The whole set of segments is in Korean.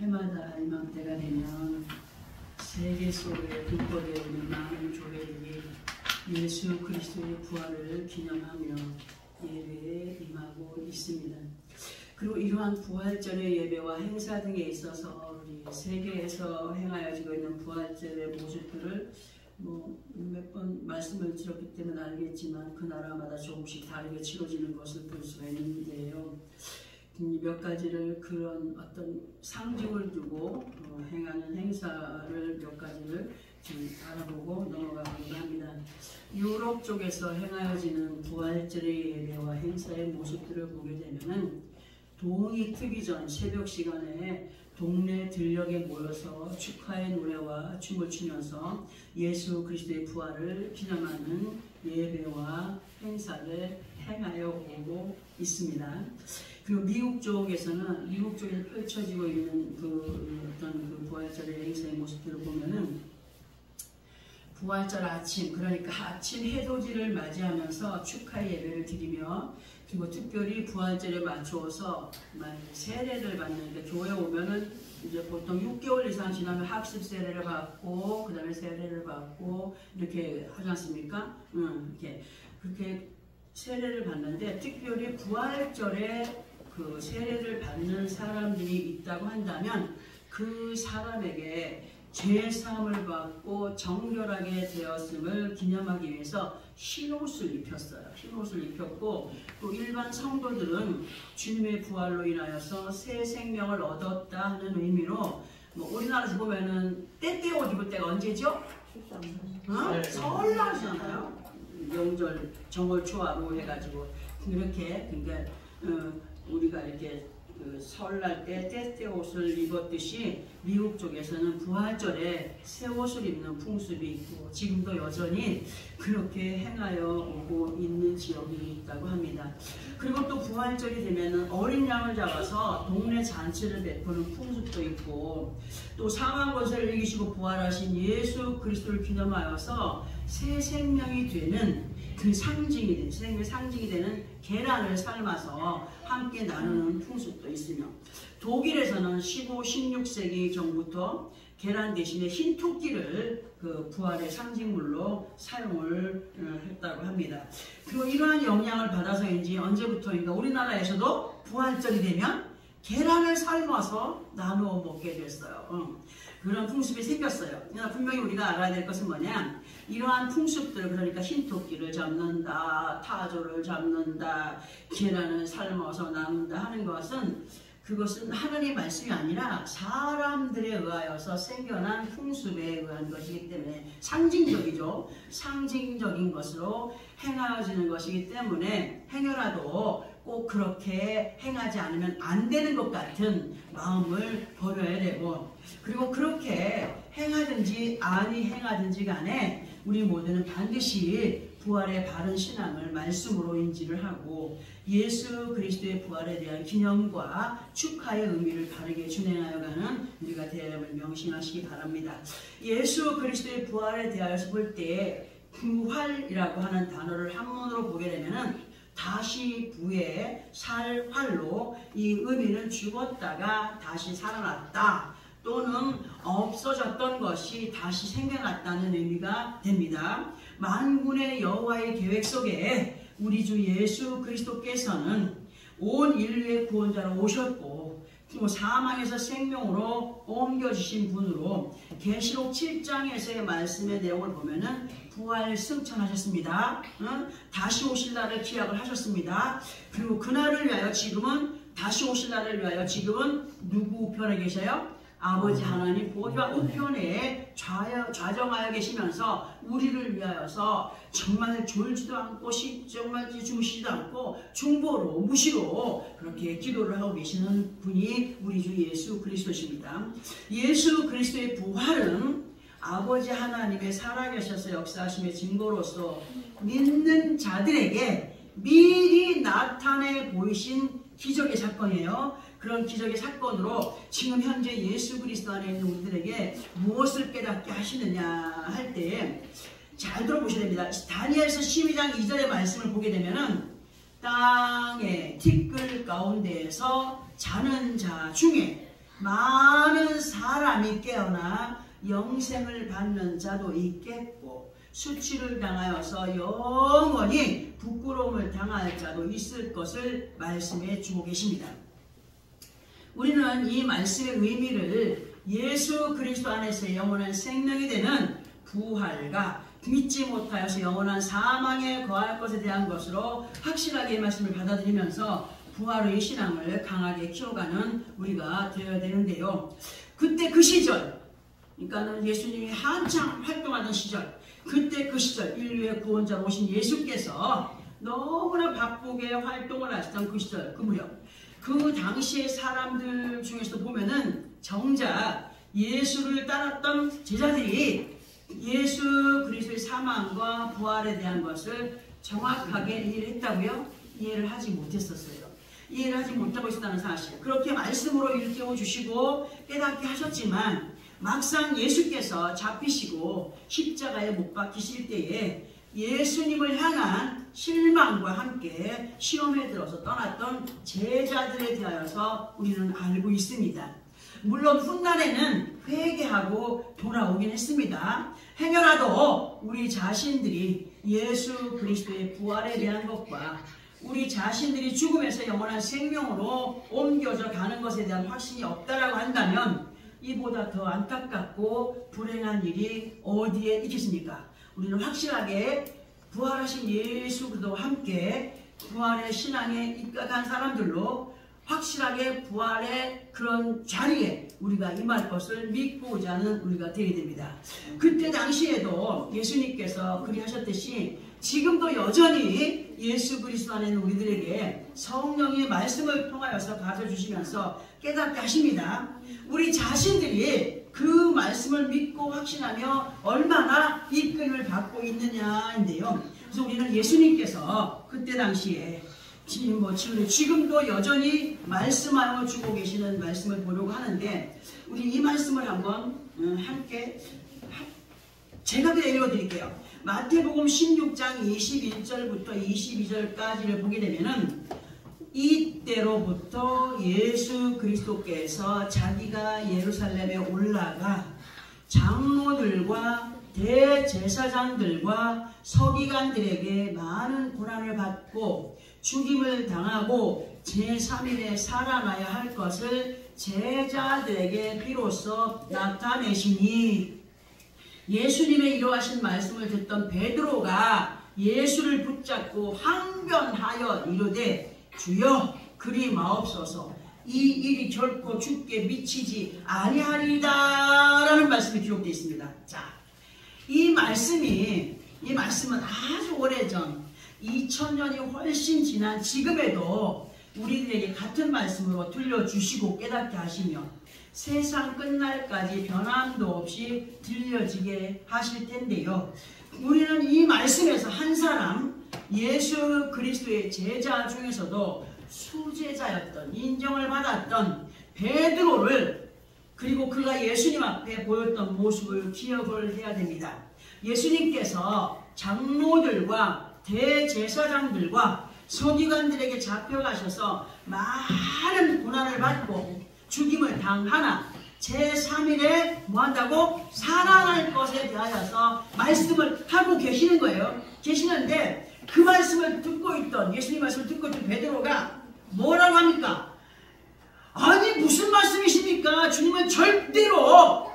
해마다 이맘때가 되면 세계 속에 분포되어 있는 많은 교회들이 예수 그리스도의 부활을 기념하며 예배에 임하고 있습니다. 그리고 이러한 부활절의 예배와 행사 등에 있어서 우리 세계에서 행하여지고 있는 부활절의 모습들을 몇 번 말씀을 드렸기 때문에 알겠지만 그 나라마다 조금씩 다르게 치러지는 것을 볼 수가 있는데요. 몇 가지를 그런 어떤 상징을 두고 행하는 행사를 몇 가지를 지금 알아보고 넘어가고자 합니다. 유럽 쪽에서 행하여지는 부활절의 예배와 행사의 모습들을 보게 되면은 동이 트기 전 새벽 시간에 동네 들녘에 모여서 축하의 노래와 춤을 추면서 예수 그리스도의 부활을 기념하는 예배와 행사를 행하여 오고 있습니다. 그리고 미국 쪽에서는 미국 쪽에 펼쳐지고 있는 어떤 부활절의 행사의 모습들을 보면은 부활절 아침, 그러니까 아침 해돋이를 맞이하면서 축하의 예배를 드리며, 그리고 특별히 부활절에 맞추어서 세례를 받는, 그러니까 교회 오면은 이제 보통 6개월 이상 지나면 학습 세례를 받고 그 다음에 세례를 받고 이렇게 하지 않습니까? 그렇게 세례를 받는데, 특별히 부활절에 그 세례를 받는 사람들이 있다고 한다면 그 사람에게 죄사함을 받고 정결하게 되었음을 기념하기 위해서 흰옷을 입혔어요. 흰옷을 입혔고, 또 일반 성도들은 주님의 부활로 인하여서 새 생명을 얻었다 하는 의미로, 우리나라에서 보면은 때때 옷 입을 때가 언제죠? 설날이잖아요. 명절 정월 초하루 해가지고 이렇게, 그러니까 우리가 이렇게 설날 때 때때 옷을 입었듯이 미국 쪽에서는 부활절에 새 옷을 입는 풍습이 있고, 지금도 여전히 그렇게 행하여 오고 있는 지역이 있다고 합니다. 그리고 또 부활절이 되면은 어린 양을 잡아서 동네 잔치를 베푸는 풍습도 있고, 또 사망 권세를 이기시고 부활하신 예수 그리스도를 기념하여서 새 생명이 되는 그 상징이 되는 계란을 삶아서 함께 나누는 풍습도 있으며, 독일에서는 15, 16세기 전부터 계란 대신에 흰 토끼를 그 부활의 상징물로 사용을 했다고 합니다. 그리고 이러한 영향을 받아서인지 언제부터인가 우리나라에서도 부활절이 되면 계란을 삶아서 나누어 먹게 됐어요. 그런 풍습이 생겼어요. 그러나 분명히 우리가 알아야 될 것은 뭐냐, 이러한 풍습들, 그러니까 흰토끼를 잡는다, 타조를 잡는다, 계란을 삶아서 나눈다 하는 그것은 하나님의 말씀이 아니라 사람들에 의하여서 생겨난 풍습에 의한 것이기 때문에 상징적이죠. 상징적인 것으로 행하여지는 것이기 때문에 행여라도 꼭 그렇게 행하지 않으면 안 되는 것 같은 마음을 버려야 되고, 그리고 그렇게 행하든지 아니 행하든지 간에 우리 모두는 반드시 부활의 바른 신앙을 말씀으로 인지를 하고 예수 그리스도의 부활에 대한 기념과 축하의 의미를 바르게 준행하여 가는 우리가 되어야함을 명심하시기 바랍니다. 예수 그리스도의 부활에 대하여서 볼 때 부활이라고 하는 단어를 한문으로 보게 되면은 다시 부에 살 활로, 이 의미는 죽었다가 다시 살아났다 또는 없어졌던 것이 다시 생겨났다는 의미가 됩니다. 만군의 여호와의 계획 속에 우리 주 예수 그리스도께서는 온 인류의 구원자로 오셨고, 그리고 사망에서 생명으로 옮겨주신 분으로 계시록 7장에서의 말씀의 내용을 보면은 부활 승천하셨습니다. 다시 오실 날을 기약을 하셨습니다. 그리고 그날을 위하여 지금은, 다시 오실 날을 위하여 지금은 누구 우편에 계셔요? 아버지 하나님 보좌 우편에 좌정하여 계시면서 우리를 위하여서 정말 졸지도 않고 정말 주무시지도 않고 중보로 무시로 그렇게 기도를 하고 계시는 분이 우리 주 예수 그리스도십니다. 예수 그리스도의 부활은 아버지 하나님의 살아계셔서 역사하심의 증거로서 믿는 자들에게 미리 나타내 보이신 기적의 사건이에요. 그런 기적의 사건으로 지금 현재 예수 그리스도 안에 있는 우리들에게 무엇을 깨닫게 하시느냐 할 때 잘 들어보셔야 됩니다. 다니엘서 12장 2절의 말씀을 보게 되면은 땅의 티끌 가운데에서 자는 자 중에 많은 사람이 깨어나 영생을 받는 자도 있겠고 수치를 당하여서 영원히 부끄러움을 당할 자도 있을 것을 말씀해 주고 계십니다. 우리는 이 말씀의 의미를 예수 그리스도 안에서 영원한 생명이 되는 부활과 믿지 못하여서 영원한 사망에 거할 것에 대한 것으로 확실하게 이 말씀을 받아들이면서 부활의 신앙을 강하게 키워가는 우리가 되어야 되는데요. 그때 그 시절, 그러니까 예수님이 한창 활동하던 시절, 그때 그 시절 인류의 구원자로 오신 예수께서 너무나 바쁘게 활동을 하시던 그 시절, 그 무렵, 그 당시의 사람들 중에서도 보면은 정작 예수를 따랐던 제자들이 예수 그리스도의 사망과 부활에 대한 것을 정확하게 이해를 했다고요? 이해를 하지 못했었어요. 이해를 하지 못하고 있었다는 사실. 그렇게 말씀으로 일깨워 주시고 깨닫게 하셨지만 막상 예수께서 잡히시고 십자가에 못 박히실 때에 예수님을 향한 실망과 함께 시험에 들어서 떠났던 제자들에 대하여서 우리는 알고 있습니다. 물론 훗날에는 회개하고 돌아오긴 했습니다. 행여라도 우리 자신들이 예수 그리스도의 부활에 대한 것과 우리 자신들이 죽음에서 영원한 생명으로 옮겨져 가는 것에 대한 확신이 없다라고 한다면 이보다 더 안타깝고 불행한 일이 어디에 있겠습니까? 우리는 확실하게 부활하신 예수 그리스도와 함께 부활의 신앙에 입각한 사람들로 확실하게 부활의 그런 자리에 우리가 임할 것을 믿고자 하는 우리가 되게 됩니다. 그때 당시에도 예수님께서 그리하셨듯이 지금도 여전히 예수 그리스도 안에 있는 우리들에게 성령의 말씀을 통하여서 가르쳐주시면서 깨닫게 하십니다. 우리 자신들이 그 말씀을 믿고 확신하며 얼마나 이끌림을 받고 있느냐인데요. 그래서 우리는 예수님께서 그때 당시에 지금도 여전히 말씀하여 주고 계시는 말씀을 보려고 하는데 우리 이 말씀을 한번 함께 제가 그냥 읽어드릴게요. 마태복음 16장 21절부터 22절까지를 보게 되면은 이때로부터 예수 그리스도께서 자기가 예루살렘에 올라가 장로들과 대제사장들과 서기관들에게 많은 고난을 받고 죽임을 당하고 제3일에 살아나야 할 것을 제자들에게 비로소 나타내시니 예수님의 이러하신 말씀을 듣던 베드로가 예수를 붙잡고 항변하여 이르되 주여 그리 마옵소서 이 일이 결코 주께 미치지 아니하리이다 라는 말씀이 기록되어 있습니다. 자, 이 말씀은 아주 오래전 2000년이 훨씬 지난 지금에도 우리들에게 같은 말씀으로 들려주시고 깨닫게 하시며 세상 끝날까지 변함도 없이 들려지게 하실 텐데요. 우리는 이 말씀에서 한 사람 예수 그리스도의 제자 중에서도 수제자였던 인정을 받았던 베드로를 그리고 그가 예수님 앞에 보였던 모습을 기억을 해야 됩니다. 예수님께서 장로들과 대제사장들과 서기관들에게 잡혀가셔서 많은 고난을 받고 죽임을 당하나 제3일에 뭐한다고? 살아날 것에 대하여서 말씀을 하고 계시는 거예요. 계시는데 그 말씀을 듣고 있던 예수님 말씀을 듣고 있던 베드로가 뭐라고 합니까? 아니 무슨 말씀이십니까? 주님은 절대로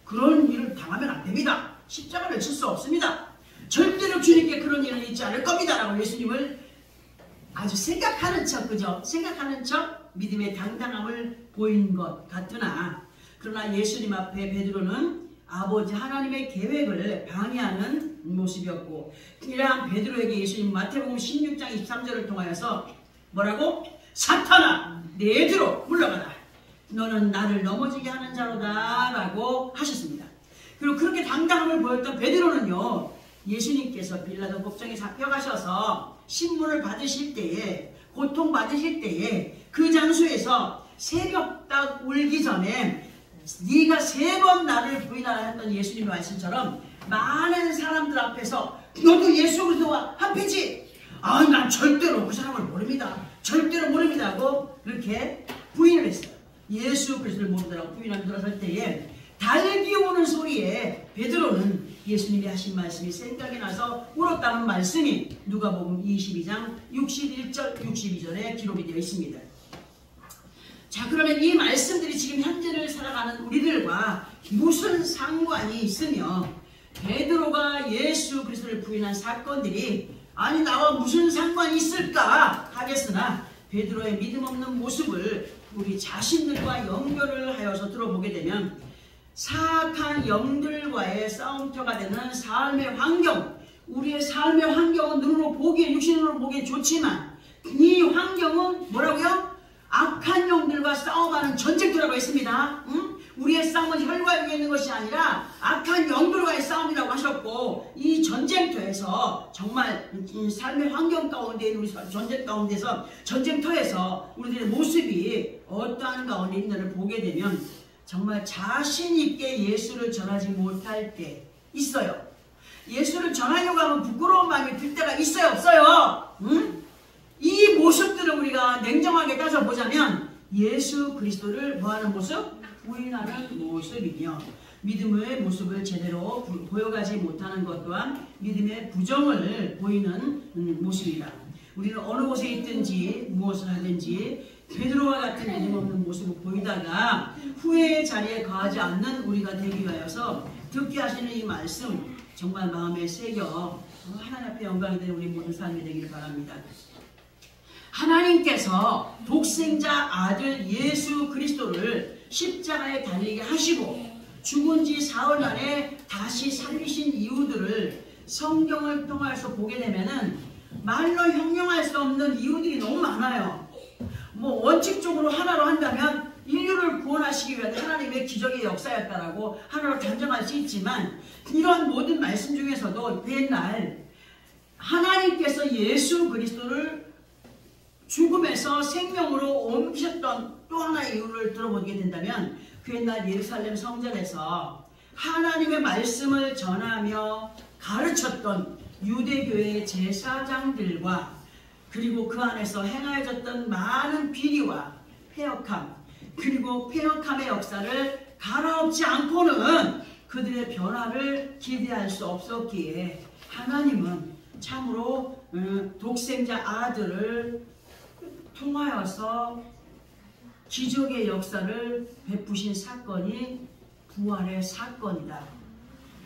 그런 일을 당하면 안 됩니다. 십자가를 칠 수 없습니다. 절대로 주님께 그런 일은 있지 않을 겁니다 라고 예수님을 아주 생각하는 척, 그죠? 생각하는 척 믿음의 당당함을 보인 것 같으나 그러나 예수님 앞에 베드로는 아버지 하나님의 계획을 방해하는 모습이었고 이러한 베드로에게 예수님 마태복음 16장 23절을 통하여서 뭐라고? 사탄아 내게로 물러가라. 너는 나를 넘어지게 하는 자로다 라고 하셨습니다. 그리고 그렇게 당당함을 보였던 베드로는요 예수님께서 빌라도 법정에 잡혀가셔서 신문을 받으실 때에 고통받으실 때에 그 장소에서 새벽 딱 울기 전에 네가 3번 나를 부인하라 했던 예수님의 말씀처럼 많은 사람들 앞에서 너도 예수 그리스도와 한패지? 아, 난 절대로 그 사람을 모릅니다. 절대로 모릅니다 하고 이렇게 부인을 했어요. 예수 그리스도를 모른다라고 부인하며 들어설 때에 달기 오는 소리에 베드로는 예수님이 하신 말씀이 생각이 나서 울었다는 말씀이 누가복음 22장 61절 62절에 기록이 되어 있습니다. 자, 그러면 이 말씀들이 지금 현재를 살아가는 우리들과 무슨 상관이 있으며 베드로가 예수 그리스도를 부인한 사건들이 아니 나와 무슨 상관이 있을까 하겠으나 베드로의 믿음 없는 모습을 우리 자신들과 연결을 하여서 들어보게 되면 사악한 영들과의 싸움터가 되는 삶의 환경, 우리의 삶의 환경은 눈으로 보기에 육신으로 보기에 좋지만 이 환경은 뭐라고요? 악한 영들과 싸움하는 전쟁터라고 했습니다. 응? 우리의 싸움은 혈과 육에 있는 것이 아니라 악한 영들과의 싸움이라고 하셨고 이 전쟁터에서 정말 삶의 환경 가운데 우리 전쟁 가운데서 전쟁터에서 우리들의 모습이 어떠한 가운데 있는지를 보게 되면 정말 자신 있게 예수를 전하지 못할 때 있어요. 예수를 전하려고 하면 부끄러운 마음이 들 때가 있어요, 없어요? 응? 이 모습들을 우리가 냉정하게 따져보자면 예수 그리스도를 뭐하는 모습? 부인하는 모습이며 믿음의 모습을 제대로 보여가지 못하는 것 또한 믿음의 부정을 보이는 모습이다. 우리는 어느 곳에 있든지 무엇을 하든지 베드로와 같은 믿음 없는 모습을 보이다가 후회의 자리에 거하지 않는 우리가 되기 위하여서 듣게 하시는 이 말씀 정말 마음에 새겨 하나님 앞에 영광이 되는 우리 모든 삶이 되기를 바랍니다. 하나님께서 독생자 아들 예수 그리스도를 십자가에 달리게 하시고 죽은 지 사흘 만에 다시 살리신 이유들을 성경을 통해서 보게 되면은 말로 형용할 수 없는 이유들이 너무 많아요. 뭐 원칙적으로 하나로 한다면 인류를 구원하시기 위한 하나님의 기적의 역사였다라고 하나로 단정할 수 있지만 이런 모든 말씀 중에서도 옛날 하나님께서 예수 그리스도를 죽음에서 생명으로 옮기셨던 또 하나의 이유를 들어보게 된다면 그 옛날 예루살렘 성전에서 하나님의 말씀을 전하며 가르쳤던 유대교의 제사장들과 그리고 그 안에서 행하여졌던 많은 비리와 패역함 그리고 패역함의 역사를 갈아엎지 않고는 그들의 변화를 기대할 수 없었기에 하나님은 참으로 독생자 아들을 통하여서 기적의 역사를 베푸신 사건이 부활의 사건이다.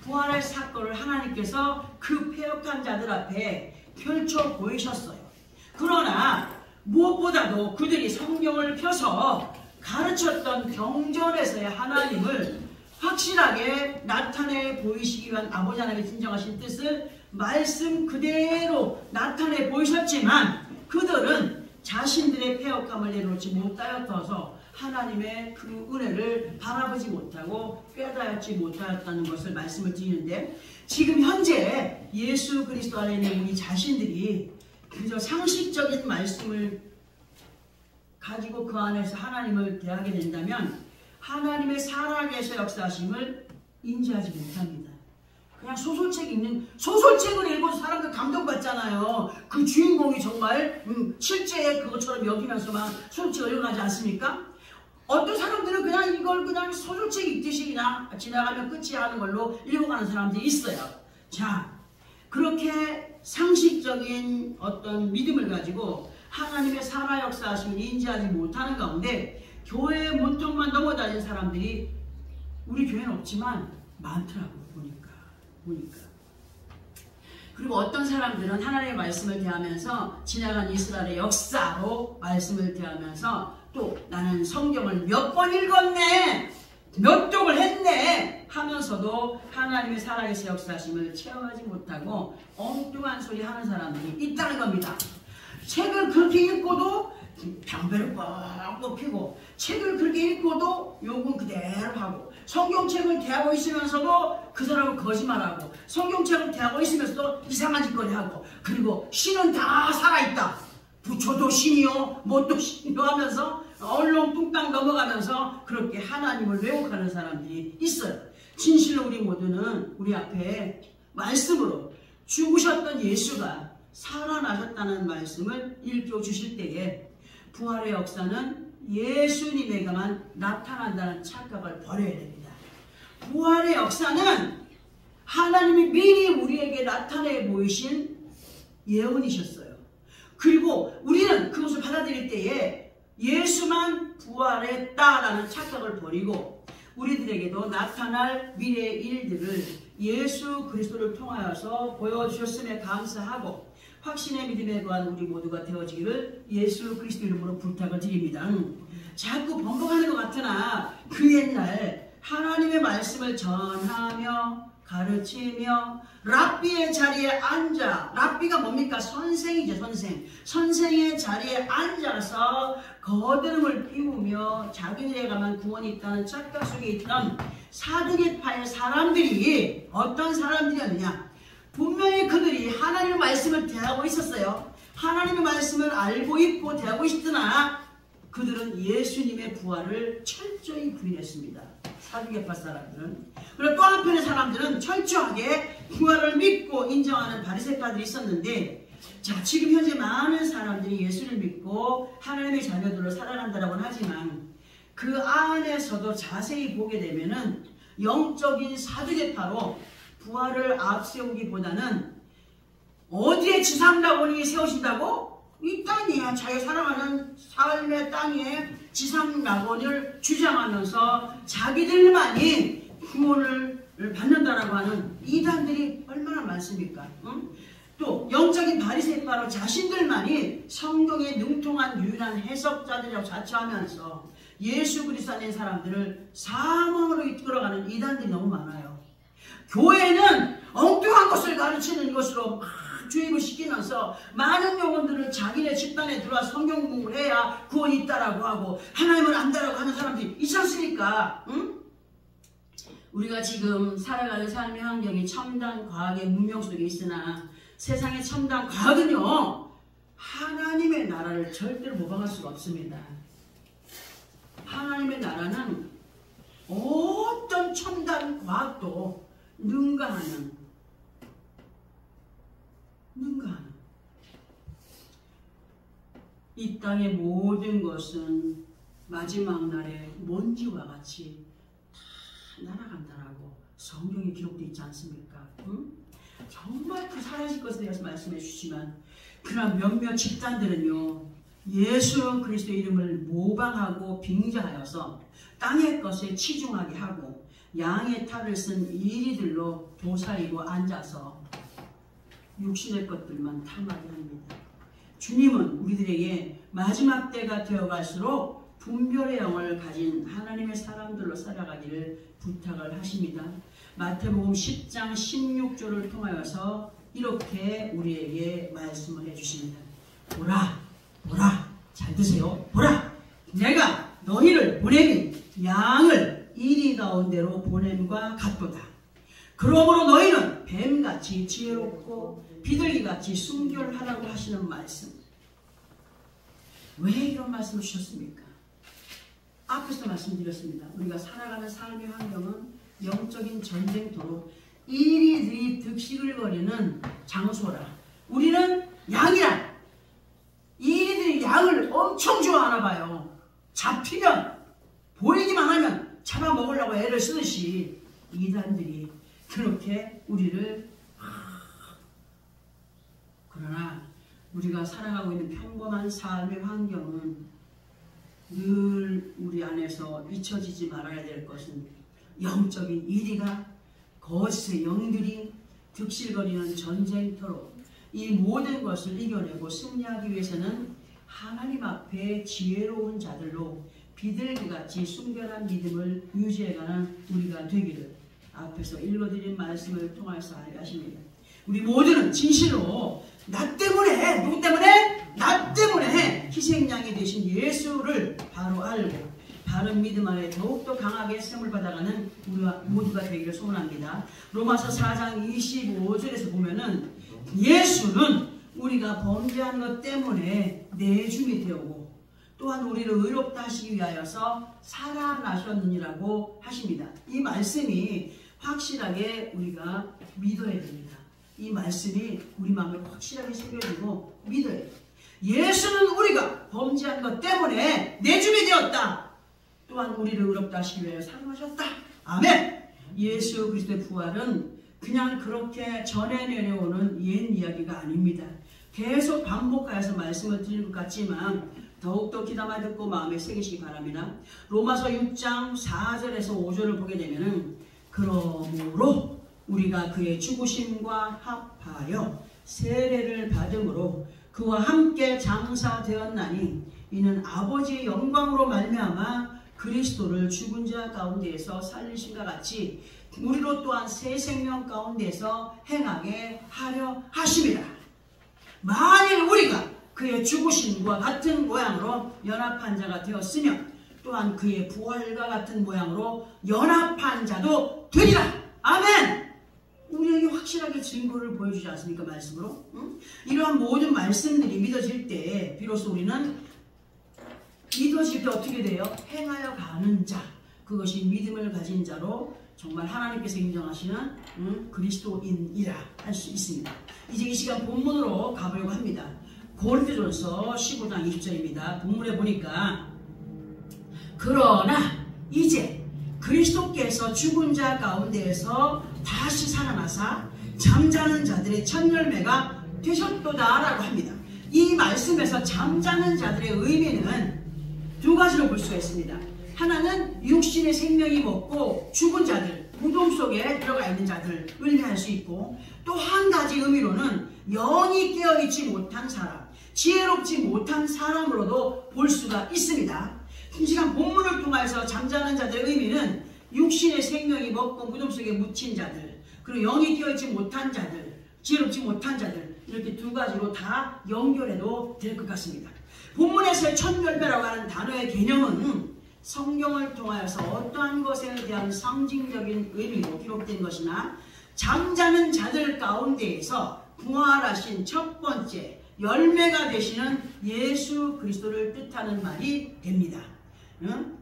부활의 사건을 하나님께서 그 패역한 자들 앞에 펼쳐 보이셨어요. 그러나 무엇보다도 그들이 성경을 펴서 가르쳤던 경전에서의 하나님을 확실하게 나타내 보이시기 위한 아버지 하나님의 진정하신 뜻을 말씀 그대로 나타내 보이셨지만 그들은 자신들의 패역함을 내놓지 못하였어서 하나님의 그 은혜를 바라보지 못하고 깨닫지 못하였다는 것을 말씀을 드리는데 지금 현재 예수 그리스도 안에 있는 우리 자신들이 그저 상식적인 말씀을 가지고 그 안에서 하나님을 대하게 된다면 하나님의 살아계셔 역사하심을 인지하지 못합니다. 그냥 소설책을 읽고 사람들 감동받잖아요. 그 주인공이 정말 실제 그것처럼 여기면서만 소설책을 읽어가지 않습니까? 어떤 사람들은 그냥 이걸 그냥 소설책 읽듯이 그냥 지나가면 끝이 하는 걸로 읽어가는 사람들이 있어요. 자, 그렇게 상식적인 어떤 믿음을 가지고 하나님의 살아 역사하심을 인지하지 못하는 가운데 교회의 문턱만 넘어다닌 사람들이 우리 교회는 없지만 많더라고요. 보니까. 그리고 어떤 사람들은 하나님의 말씀을 대하면서 지나간 이스라엘의 역사로 말씀을 대하면서 또 나는 성경을 몇 번 읽었네, 몇 독을 했네 하면서도 하나님의 살아계신 역사심을 체험하지 못하고 엉뚱한 소리 하는 사람들이 있다는 겁니다. 책을 그렇게 읽고도 담배를 뻑뻑 피고 책을 그렇게 읽고도 욕은 그대로 하고 성경책을 대하고 있으면서도 그 사람은 거짓말하고 성경책을 대하고 있으면서도 이상한 짓거리 하고 그리고 신은 다 살아있다. 부처도 신이요 뭣도 신이요 하면서 얼렁뚱땅 넘어가면서 그렇게 하나님을 왜곡하는 사람들이 있어요. 진실로 우리 모두는 우리 앞에 말씀으로 죽으셨던 예수가 살아나셨다는 말씀을 일깨워 주실 때에 부활의 역사는 예수님에게만 나타난다는 착각을 버려야 됩니다. 부활의 역사는 하나님이 미리 우리에게 나타내 보이신 예언이셨어요. 그리고 우리는 그것을 받아들일 때에 예수만 부활했다라는 착각을 버리고 우리들에게도 나타날 미래의 일들을 예수 그리스도를 통하여서 보여주셨음에 감사하고 확신의 믿음에 거한 우리 모두가 되어지기를 예수 그리스도 이름으로 부탁을 드립니다. 자꾸 번복하는 것 같으나 그 옛날 하나님의 말씀을 전하며 가르치며 랍비의 자리에 앉아, 랍비가 뭡니까? 선생이죠. 선생의 자리에 앉아서 거드름을 피우며 자기네가만 구원이 있다는 착각 속에 있던 사두개파의 사람들이 어떤 사람들이었느냐? 분명히 그들이 하나님의 말씀을 대하고 있었어요. 하나님의 말씀을 알고 있고 대하고 있으나 그들은 예수님의 부활을 철저히 부인했습니다. 사두개파 사람들은. 그리고 또 한편의 사람들은 철저하게 부활을 믿고 인정하는 바리새파들이 있었는데, 자, 지금 현재 많은 사람들이 예수를 믿고 하나님의 자녀들로 살아간다고는 하지만 그 안에서도 자세히 보게 되면은 영적인 사두개파로 부활을 앞세우기보다는 어디에 지상낙원이 세우신다고? 이 땅이야. 자기가 살아가는 삶의 땅에 지상낙원을 주장하면서 자기들만이 구원을 받는다라고 하는 이단들이 얼마나 많습니까? 응? 또 영적인 바리새파로 자신들만이 성경에 능통한 유일한 해석자들이라고 자처하면서 예수 그리스도 아닌 사람들을 사망으로 이끌어가는 이단들이 너무 많아요. 교회는 엉뚱한 것을 가르치는 것으로 막 주입을 시키면서 많은 영혼들을 자기네 집단에 들어와서 성경 공부를 해야 구원이 있다라고 하고 하나님을 안다라고 하는 사람들이 있지 않습니까? 응? 우리가 지금 살아가는 삶의 환경이 첨단 과학의 문명 속에 있으나 세상의 첨단 과학은요, 하나님의 나라를 절대로 모방할 수가 없습니다. 하나님의 나라는 어떤 첨단 과학도 능가하는 이 땅의 모든 것은 마지막 날에 먼지와 같이 다 날아간다라고 성경에 기록되어 있지 않습니까? 응? 정말 그 사라질 것에 대해서 말씀해 주시지만 그러나 몇몇 집단들은요, 예수 그리스도의 이름을 모방하고 빙자하여서 땅의 것에 치중하게 하고 양의 탈을 쓴 이리들로 도사리고 앉아서 육신의 것들만 탐하게 합니다. 주님은 우리들에게 마지막 때가 되어갈수록 분별의 영을 가진 하나님의 사람들로 살아가기를 부탁을 하십니다. 마태복음 10장 16절을 통하여서 이렇게 우리에게 말씀을 해주십니다. 보라, 보라, 잘 드세요. 보라, 내가 너희를 보내니 양을 이리 가운데로 보냄과 같도다. 그러므로 너희는 뱀같이 지혜롭고 비둘기같이 순결하라고 하시는 말씀. 왜 이런 말씀을 주셨습니까? 앞에서 말씀드렸습니다. 우리가 살아가는 삶의 환경은 영적인 전쟁터로 이리들이 득식을 거리는 장소라. 우리는 양이라. 이리들이 양을 엄청 좋아하나 봐요. 잡히면, 보이기만 하면 잡아먹으려고 애를 쓰듯이 이단들이 그렇게 우리를, 그러나 우리가 살아가고 있는 평범한 삶의 환경은 늘 우리 안에서 잊혀지지 말아야 될 것은 영적인 이리가 거짓의 영들이 득실거리는 전쟁터로 이 모든 것을 이겨내고 승리하기 위해서는 하나님 앞에 지혜로운 자들로 비둘기같이 순결한 믿음을 유지해가는 우리가 되기를 앞에서 읽어드린 말씀을 통해서 알게 하십니다. 우리 모두는 진실로 나 때문에, 누구 때문에? 나 때문에 희생양이 되신 예수를 바로 알고 바른 믿음 안에 더욱더 강하게 세움을 받아가는 우리가 모두가 되기를 소원합니다. 로마서 4장 25절에서 보면은 예수는 우리가 범죄한 것 때문에 내줌이 되었고 또한 우리를 의롭다 하시기 위하여서 살아나셨느니라고 하십니다. 이 말씀이 확실하게 우리가 믿어야 됩니다. 이 말씀이 우리 마음에 확실하게 새겨지고 믿어야 돼요. 예수는 우리가 범죄한 것 때문에 내줌이 되었다. 또한 우리를 의롭다 하시기 위해 사랑하셨다. 아멘. 예수 그리스도의 부활은 그냥 그렇게 전해 내려오는 옛 이야기가 아닙니다. 계속 반복하여서 말씀을 드리는 것 같지만 더욱더 귀담아 듣고 마음에 새기시기 바랍니다. 로마서 6장 4절에서 5절을 보게 되면은 그러므로 우리가 그의 죽으심과 합하여 세례를 받음으로 그와 함께 장사되었나니 이는 아버지의 영광으로 말미암아 그리스도를 죽은 자 가운데에서 살리심과 같이 우리로 또한 새 생명 가운데서 행하게 하려 하심이라. 만일 우리가 그의 죽으심과 같은 모양으로 연합한 자가 되었으며 또한 그의 부활과 같은 모양으로 연합한 자도 되리라. 아멘. 우리에게 확실하게 증거를 보여주지 않습니까? 말씀으로. 응? 이러한 모든 말씀들이 믿어질 때 비로소 우리는 믿어질 때 어떻게 돼요? 행하여 가는 자, 그것이 믿음을 가진 자로 정말 하나님께서 인정하시는 그리스도인이라 할 수 있습니다. 이제 이 시간 본문으로 가보려고 합니다. 고린도전서 15장 20절입니다. 본문에 보니까 그러나 이제 그리스도께서 죽은 자 가운데에서 다시 살아나사 잠자는 자들의 첫 열매가 되셨도다 라고 합니다. 이 말씀에서 잠자는 자들의 의미는 두 가지로 볼 수가 있습니다. 하나는 육신의 생명이 먹고 죽은 자들, 무덤 속에 들어가 있는 자들을 의미할 수 있고, 또 한 가지 의미로는 영이 깨어있지 못한 사람, 지혜롭지 못한 사람으로도 볼 수가 있습니다. 이 시간 본문을 통해서 잠자는 자들의 의미는 육신의 생명이 먹고 무덤 속에 묻힌 자들, 그리고 영이 깨어있지 못한 자들, 지혜롭지 못한 자들, 이렇게 두 가지로 다 연결해도 될 것 같습니다. 본문에서의 첫 열매라고 하는 단어의 개념은 성경을 통하여서 어떠한 것에 대한 상징적인 의미로 기록된 것이나 잠자는 자들 가운데에서 부활하신 첫 번째 열매가 되시는 예수 그리스도를 뜻하는 말이 됩니다.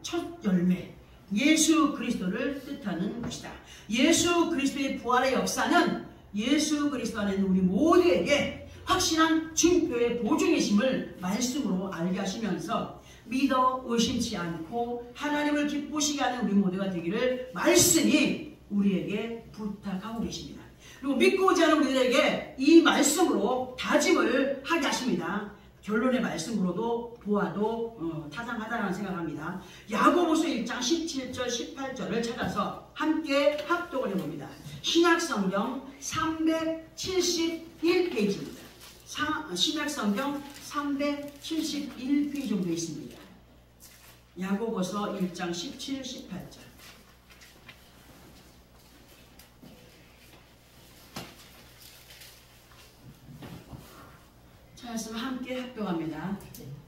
첫 열매, 예수 그리스도를 뜻하는 것이다. 예수 그리스도의 부활의 역사는 예수 그리스도 안에 있는 우리 모두에게 확실한 증표의 보증이심을 말씀으로 알게 하시면서 믿어 의심치 않고 하나님을 기쁘시게 하는 우리 모두가 되기를 말씀이 우리에게 부탁하고 계십니다. 그리고 믿고 오지 않은 우리들에게 이 말씀으로 다짐을 하게 하십니다. 결론의 말씀으로도 보아도 타당하다는 생각합니다. 야고보서 1장 17절 18절을 찾아서 함께 합독을 해봅니다. 신약성경 371페이지입니다. 신약성경 371페이지 정도 있습니다. 야고보서 1장 17, 18절. 찾았으면 함께 합독합니다.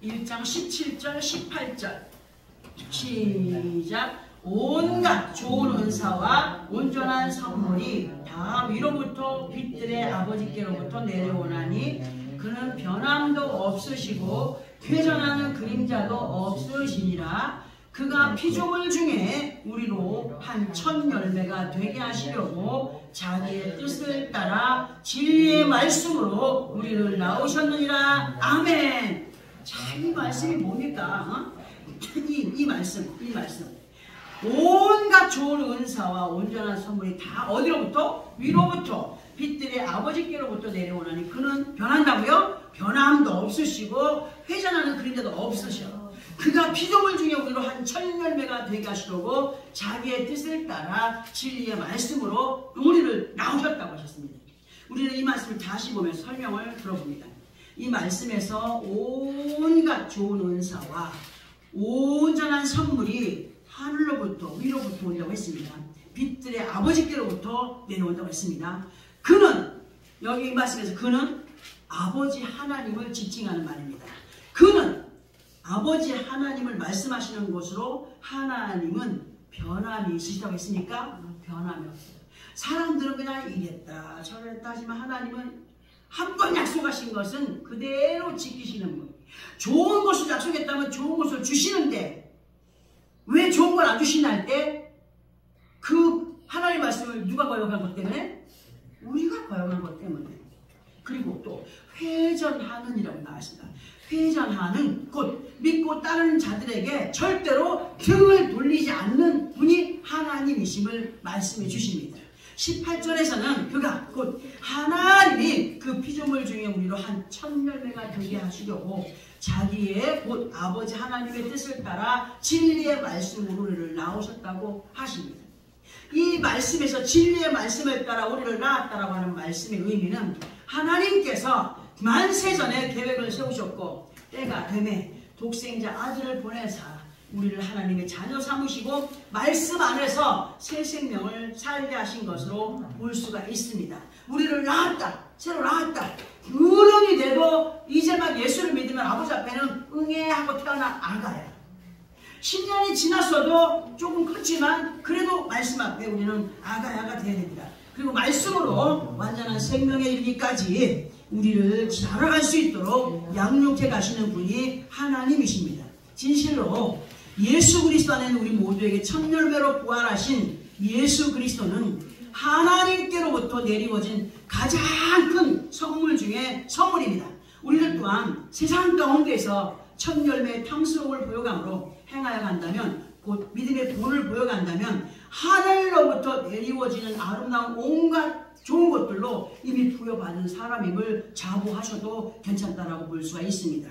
1장 17절, 18절. 시작. 온갖 좋은 은사와 온전한 선물이 다 위로부터 빛들의 아버지께로부터 내려오나니 그는 변함도 없으시고 회전하는 그림자도 없으시니라. 그가 피조물 중에 우리로 한 첫 열매가 되게 하시려고 자기의 뜻을 따라 진리의 말씀으로 우리를 낳으셨느니라. 아멘. 자, 이 말씀이 뭡니까? 이 말씀. 온갖 좋은 은사와 온전한 선물이 다 어디로부터? 위로부터 빛들의 아버지께로부터 내려오나니 그는 변한다고요? 변함도 없으시고 회전하는 그림자도 없으셔. 그가 피조물 중에 우리로 한 첫 열매가 되게 하시려고 자기의 뜻을 따라 진리의 말씀으로 우리를 낳으셨다고 하셨습니다. 우리는 이 말씀을 다시 보면서 설명을 들어봅니다. 이 말씀에서 온갖 좋은 은사와 온전한 선물이 하늘로부터 위로부터 온다고 했습니다. 빛들의 아버지께로부터 내려온다고 했습니다. 그는, 여기 이 말씀에서 그는 아버지 하나님을 지칭하는 말입니다. 그는 아버지 하나님을 말씀하시는 것으로 하나님은 변함이 있으시다고 했으니까 변함이 없어요. 사람들은 그냥 이랬다 저랬다 하지만 하나님은 한 번 약속하신 것은 그대로 지키시는 분. 좋은 것을 약속했다면 좋은 것을 주시는데 왜 좋은 걸 안 주시나 할 때 그 하나님의 말씀을 누가 거역한 것 때문에? 우리가 거역한 것 때문에. 그리고 또 회전하는이라고 나왔습니다. 회전하는 곧 믿고 따르는 자들에게 절대로 등을 돌리지 않는 분이 하나님이심을 말씀해 주십니다. 18절에서는 그가 곧 하나님이 그 피조물 중에 우리로 한 1000열매가 되게 하시려고 자기의 곧 아버지 하나님의 뜻을 따라 진리의 말씀으로 우리를 낳으셨다고 하십니다. 이 말씀에서 진리의 말씀을 따라 우리를 낳았다라고 하는 말씀의 의미는 하나님께서 만세전에 계획을 세우셨고 때가 되매 독생자 아들을 보내사 우리를 하나님의 자녀 삼으시고 말씀 안에서 새 생명을 살게 하신 것으로 볼 수가 있습니다. 우리를 낳았다. 새로 낳았다. 어른이 되고 이제 막 예수를 믿으면 아버지 앞에는 응애하고 태어난 아가야. 10년이 지났어도 조금 컸지만 그래도 말씀 앞에 우리는 아가야가 되어야 됩니다. 그리고 말씀으로 완전한 생명에 이르기까지 우리를 자라갈 수 있도록 양육해 가시는 분이 하나님이십니다. 진실로 예수 그리스도 안에는 우리 모두에게 천열매로 부활하신 예수 그리스도는 하나님께로부터 내리워진 가장 큰 선물 중에 선물입니다. 우리들 또한 세상 가운데서 천열매의 탐스러움을 보여감으로 행하여 간다면 곧 믿음의 본을 보여간다면 하늘로부터 내리워지는 아름다운 온갖 좋은 것들로 이미 부여받은 사람임을 자부하셔도 괜찮다라고 볼 수가 있습니다.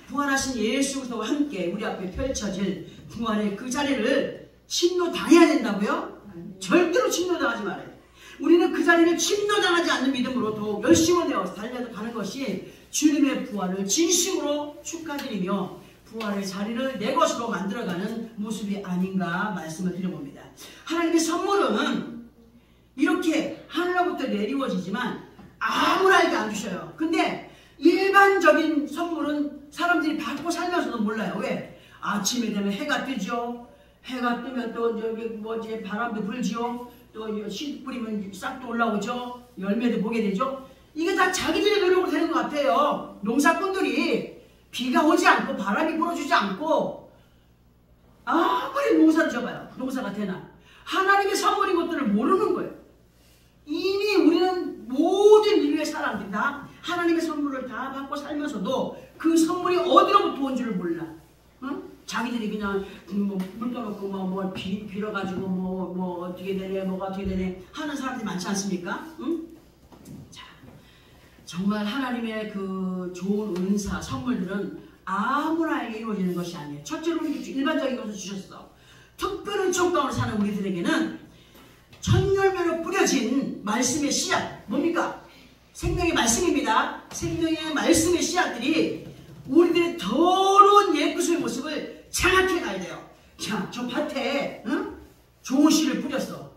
부활하신 예수 그리스도와 함께 우리 앞에 펼쳐질 부활의 그 자리를 침노당해야 된다고요? 절대로 침노당하지 말아요. 우리는 그 자리를 침노당하지 않는 믿음으로 더욱 열심을 내어 달려가는 것이 주님의 부활을 진심으로 축하드리며 부활의 자리를 내 것으로 만들어가는 모습이 아닌가 말씀을 드려봅니다. 하나님의 선물은 이렇게 하늘로부터 내리워지지만 아무나에게 안 주셔요. 근데 일반적인 선물은 사람들이 받고 살면서도 몰라요. 왜? 아침에 되면 해가 뜨죠. 해가 뜨면 또 저기 뭐지 바람도 불지요. 또 씨 뿌리면 싹도 올라오죠. 열매도 보게 되죠. 이게 다 자기들의 노력으로 되는 것 같아요. 농사꾼들이 비가 오지 않고 바람이 불어주지 않고 아무리 농사를 져봐요. 농사가 되나. 하나님의 선물인 것들을 모르는 거예요. 이미 우리는 모든 인류의 사람들이 다 하나님의 선물을 다 받고 살면서도 그 선물이 어디로부터 온 줄을 몰라. 응? 자기들이 그냥 물 떠놓고 뭐 빌어가지고 뭐 어떻게 되네 뭐가 어떻게 되네 하는 사람들이 많지 않습니까? 응? 자, 정말 하나님의 그 좋은 은사 선물들은 아무나에게 이루어지는 것이 아니에요. 첫째로 일반적인 것을 주셨어. 특별한 촉감으로 사는 우리들에게는 천열매로 뿌려진 말씀의 씨앗 뭡니까? 생명의 말씀입니다. 생명의 말씀의 씨앗들이 우리들의 더러운 옛구슬의 모습을 장악해 가야 돼요. 자, 저 밭에 응? 좋은 씨를 뿌렸어.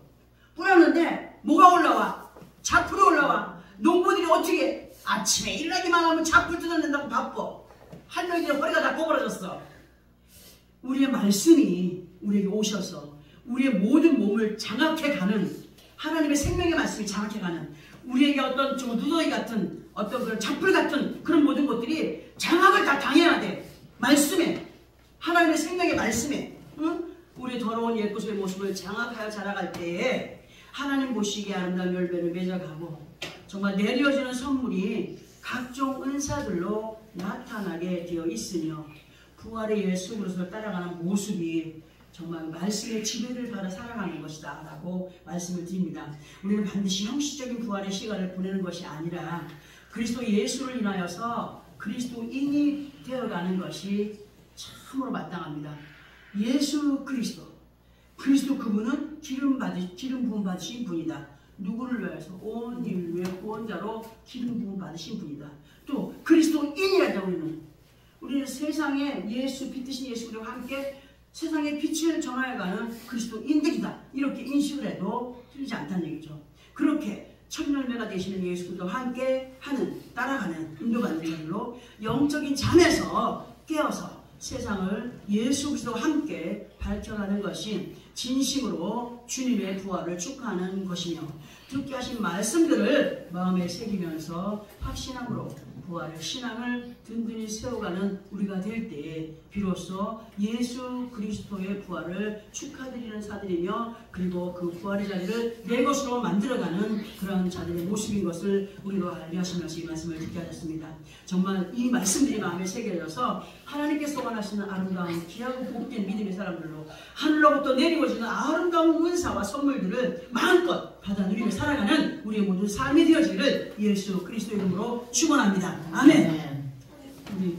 뿌렸는데 뭐가 올라와? 잡풀이 올라와. 농부들이 어떻게 아침에 일어나기만 하면 잡풀 뜯어낸다고 바빠. 할머니들의 허리가 다 꼬부러졌어. 우리의 말씀이 우리에게 오셔서 우리의 모든 몸을 장악해가는 하나님의 생명의 말씀이 장악해가는 우리에게 어떤 좀 누더기 같은 어떤 그런 잡풀 같은 그런 모든 것들이 장악을 다 당해야 돼. 말씀에 하나님의 생명의 말씀에 응? 우리 더러운 옛구슬의 모습을 장악하여 자라갈 때에 하나님 보시기에 아름다운 열매를 맺어가고 정말 내려지는 선물이 각종 은사들로 나타나게 되어 있으며 부활의 예수 그리스도를 따라가는 모습이 정말 말씀의 지배를 받아 살아가는 것이다 라고 말씀을 드립니다. 우리는 반드시 형식적인 부활의 시간을 보내는 것이 아니라 그리스도 예수를 인하여서 그리스도인이 되어가는 것이 참으로 마땅합니다. 예수 그리스도 그분은 기름 부음 받으신 분이다. 누구를 위해서? 온 인류의 구원자로 기름 부음 받으신 분이다. 또 그리스도인이라자 우리는 세상에 예수 빛드신 예수와 함께 세상에 빛을 전하여가는 그리스도인들이다. 이렇게 인식을 해도 틀리지 않다는 얘기죠. 그렇게 천열매가 되시는 예수 그리스도와 함께 하는 따라가는 인도받는 자들로 영적인 잠에서 깨어서 세상을 예수 그리스도와 함께 밝혀가는 것이 진심으로 주님의 부활을 축하하는 것이며 듣게 하신 말씀들을 마음에 새기면서 확신함으로 부활을 신앙을 든든히 세워가는 우리가 될 때에 비로소 예수 그리스도의 부활을 축하드리는 자들이며 그리고 그 부활의 자리를 내 것으로 만들어가는 그런 자들의 모습인 것을 우리가 알게 하시면서 이 말씀을 듣게 하셨습니다. 정말 이 말씀들이 마음에 새겨져서 하나님께서 원하시는 아름다운 귀하고 복된 믿음의 사람들로 하늘로부터 내리워지는 아름다운 은사와 선물들을 마음껏 받아 누리며 살아가는 우리의 모든 삶이 되어지기를 예수 그리스도 이름으로 축원합니다. 아멘. 우리